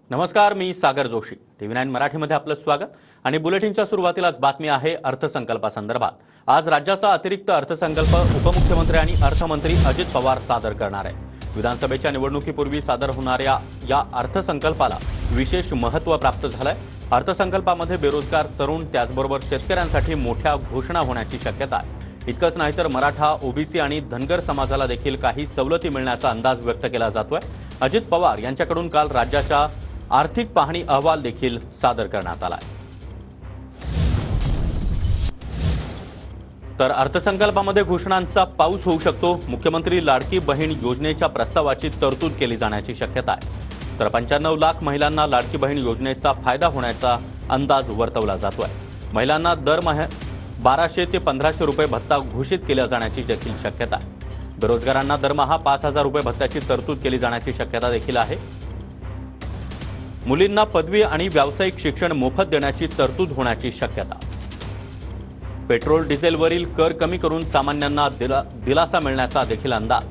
नमस्कार, मी सागर जोशी. TV9 मराठीमध्ये आपलं स्वागत आणि बुलेटिनच्या सुरुवातीलाच बातमी आहे अर्थसंकल्पासंदर्भात. आज राज्याचा अतिरिक्त अर्थसंकल्प उपमुख्यमंत्री आणि अर्थमंत्री अजित पवार सादर करणार आहेत. विधानसभेच्या निवडणुकीपूर्वी सादर होणाऱ्या या अर्थसंकल्पाला विशेष महत्त्व प्राप्त झालंय. अर्थसंकल्पामध्ये बेरोजगार तरुण त्याचबरोबर शेतकऱ्यांसाठी मोठ्या घोषणा होण्याची शक्यता आहे. इतकंच नाही तर मराठा, ओबीसी आणि धनगर समाजाला देखील काही सवलती मिळण्याचा अंदाज व्यक्त केला जातोय. अजित पवार यांच्याकडून काल राज्याच्या आर्थिक पाहणी अहवाल देखील सादर करण्यात आला. तर अर्थसंकल्पामध्ये घोषणांचा पाऊस होऊ शकतो. मुख्यमंत्री लाडकी बहीण योजनेच्या प्रस्तावाची तरतूद केली जाण्याची शक्यता आहे. तर 95 लाख महिलांना लाडकी बहीण योजनेचा फायदा होण्याचा अंदाज वर्तवला जातोय. महिलांना दरमहा 1200 ते 1500 रुपये भत्ता घोषित केला जाण्याची देखील शक्यता आहे. बेरोजगारांना दरमहा 5000 रुपये भत्त्याची तरतूद केली जाण्याची शक्यता देखील आहे. मुलींना पदवी आणि व्यावसायिक शिक्षण मोफत देण्याची तरतूद होण्याची शक्यता. पेट्रोल डिझेलवरील कर कमी करून सामान्यांना दिलासा मिळण्याचा देखील अंदाज.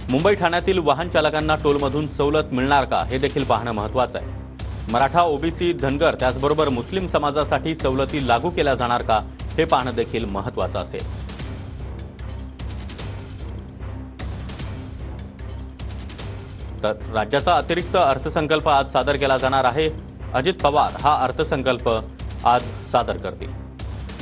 मुंबई ठाण्यातील वाहन चालकांना टोलमधून सवलत मिळणार का हे देखील पाहणं महत्त्वाचं आहे. मराठा, ओबीसी, धनगर त्याचबरोबर मुस्लिम समाजासाठी सवलती लागू केल्या जाणार का हे पाहणं देखील महत्त्वाचं असेल. तर राज्याचा अतिरिक्त अर्थसंकल्प आज सादर केला जाणार आहे. अजित पवार हा अर्थसंकल्प आज सादर करतील.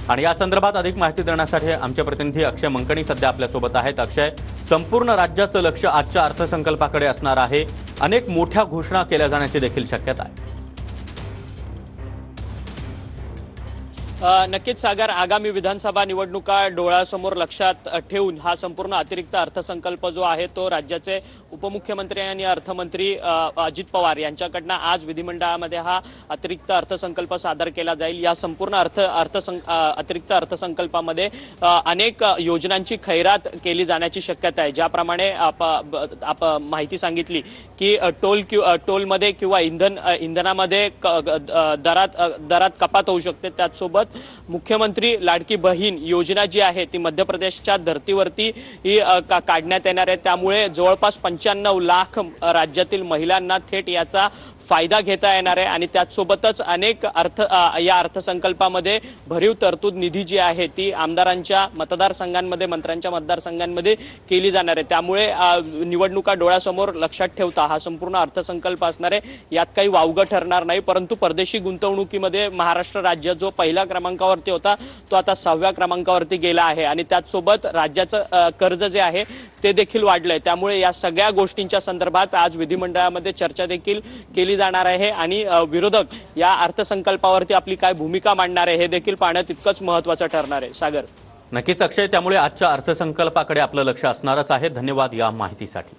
आणि या संदर्भात अधिक माहिती देण्यासाठी आमचे प्रतिनिधी अक्षय मंकणी सध्या आपल्यासोबत आहेत. अक्षय, संपूर्ण राज्याचं लक्ष आजच्या अर्थसंकल्पाकडे असणार आहे. अनेक मोठ्या घोषणा केल्या जाण्याची देखील शक्यता आहे. नक्कीच सागर, आगामी विधानसभा निवडणुका डोळ्यासमोर लक्षात ठेवून हा संपूर्ण अतिरिक्त अर्थसंकल्प जो आहे तो राज्याचे उपमुख्यमंत्री आणि अर्थमंत्री अजित पवार यांच्याकडनं आज विधिमंडळामध्ये हा अतिरिक्त अर्थसंकल्प सादर केला जाईल. या संपूर्ण अतिरिक्त अर्थसंकल्पामध्ये अनेक योजनांची खैरात केली जाण्याची शक्यता आहे. ज्याप्रमाणे माहिती सांगितली की टोलमध्ये किंवा इंधनामध्ये दरात कपात होऊ शकते. त्याचसोबत मुख्यमंत्री लाडकी बहीण योजना जी आहे ती मध्य प्रदेशच्या धर्तीवरती ही काढण्यात येणार आहे. त्यामुळे जवळपास 95 लाख राज्यातील महिलांना थेट याचा फायदा घेता येणार आहे. आणि त्याचसोबतच अनेक या अर्थसंकल्पामध्ये भरीव तरतूद निधी जी आहे ती आमदारांच्या मतदारसंघांमध्ये, मंत्र्यांच्या मतदारसंघांमध्ये केली जाणार आहे. त्यामुळे निवडणुका डोळ्यासमोर लक्षात ठेवता हा संपूर्ण अर्थसंकल्प असणार आहे. यात काही वावगं ठरणार नाही. परंतु परदेशी गुंतवणुकीमध्ये महाराष्ट्र राज्य जो पहिल्या क्रमांकावरती होता तो आता 6व्या क्रमांकावरती गेला आहे. आणि त्याचसोबत राज्याचं कर्ज जे आहे ते देखील वाढलंय. त्यामुळे या सगळ्या गोष्टींच्या संदर्भात आज विधिमंडळामध्ये चर्चा देखील केली जाणार आहे. आणि विरोधक या अर्थसंकल्पावरती आपली काय भूमिका मांडणार आहे हे देखील पाहणं तितकंच महत्त्वाचं ठरणार आहे. सागर, नक्कीच अक्षय, त्यामुळे आजच्या अर्थसंकल्पाकडे आपलं लक्ष असणारच आहे. धन्यवाद या माहितीसाठी.